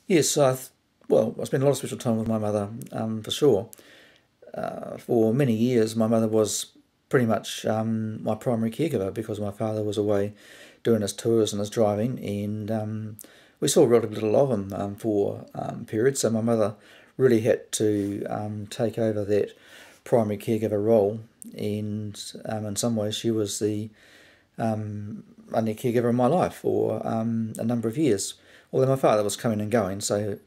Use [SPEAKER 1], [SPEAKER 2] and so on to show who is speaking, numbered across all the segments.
[SPEAKER 1] Yes, well, I spent a lot of special time with my mother, for sure. For many years, my mother was pretty much my primary caregiver because my father was away doing his tours and his driving, and we saw relatively little of him for periods. So my mother really had to take over that primary caregiver role, and in some ways, she was the only caregiver in my life for a number of years. Although my father was coming and going, so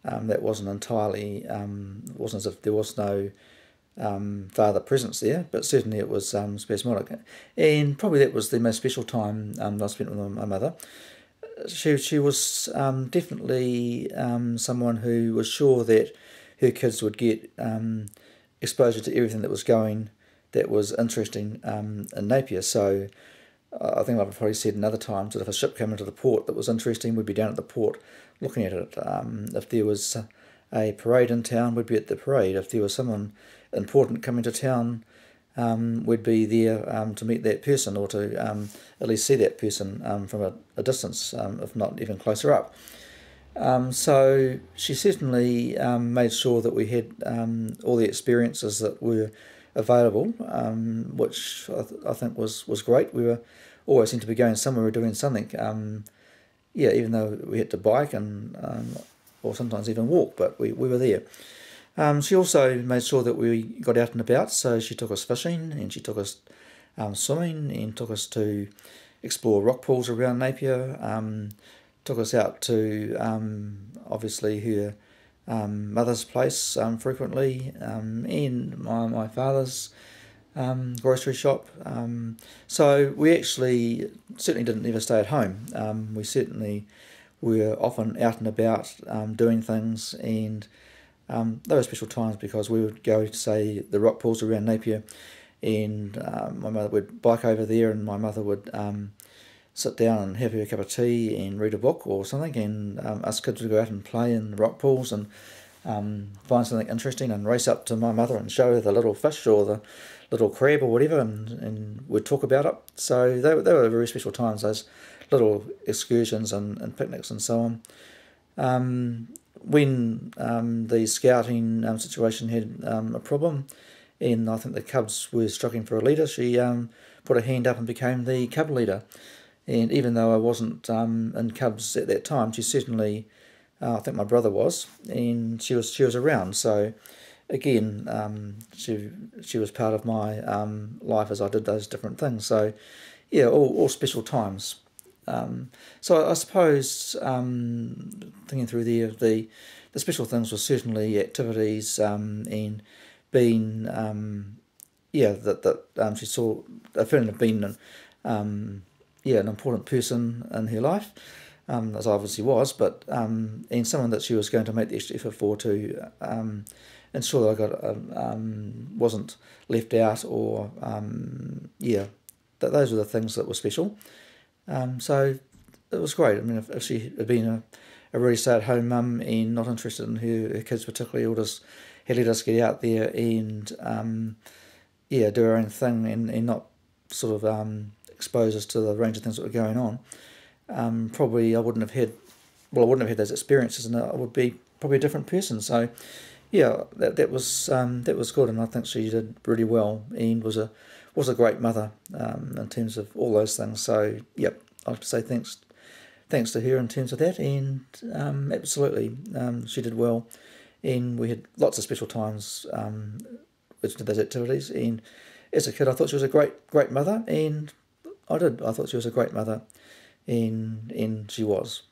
[SPEAKER 1] that wasn't entirely, wasn't as if there was no father presence there, but certainly it was spasmodic. And probably that was the most special time that I spent with my mother. She was definitely someone who was sure that her kids would get exposure to everything that was interesting in Napier. So I think I've probably said in other times that if a ship came into the port that was interesting, we'd be down at the port looking at it. If there was a parade in town, we'd be at the parade. If there was someone important coming to town, we'd be there to meet that person or to at least see that person from a distance, if not even closer up. So she certainly made sure that we had all the experiences that were available, which I think was great. We were always seemed to be going somewhere or doing something. Yeah, even though we had to bike and or sometimes even walk, but we were there. She also made sure that we got out and about, so she took us fishing and she took us swimming and took us to explore rock pools around Napier, took us out to obviously her mother's place frequently, and my father's grocery shop. So we actually certainly didn't ever stay at home. We certainly were often out and about doing things, and they were special times because we would go to, say, the rock pools around Napier, and my mother would bike over there, and my mother would sit down and have her cup of tea and read a book or something, and us kids would go out and play in the rock pools and find something interesting and race up to my mother and show her the little fish or the little crab or whatever, and we'd talk about it. So they were very special times, those little excursions and picnics and so on. When the scouting situation had a problem, and I think the Cubs were struggling for a leader, she put her hand up and became the Cub leader. And even though I wasn't in Cubs at that time, she certainly, I think my brother was, and she was around. So again, she was part of my life as I did those different things. So yeah, all special times. So I suppose thinking through the special things were certainly activities and being that she saw a feeling of being an important person in her life, as I obviously was, but and someone that she was going to make the extra effort for to ensure that I wasn't left out or that those were the things that were special. So it was great. I mean, if she had been a really stay-at-home mum and not interested in her kids particularly, or just had let us get out there and do our own thing and not sort of expose us to the range of things that were going on, probably I wouldn't have had those experiences, and I would be probably a different person. So yeah, that was good, and I think she did really well and was a great mother in terms of all those things. So yep, I have to say thanks to her in terms of that, and absolutely she did well, and we had lots of special times with those activities. And as a kid, I thought she was a great mother, and I thought she was a great mother, and she was.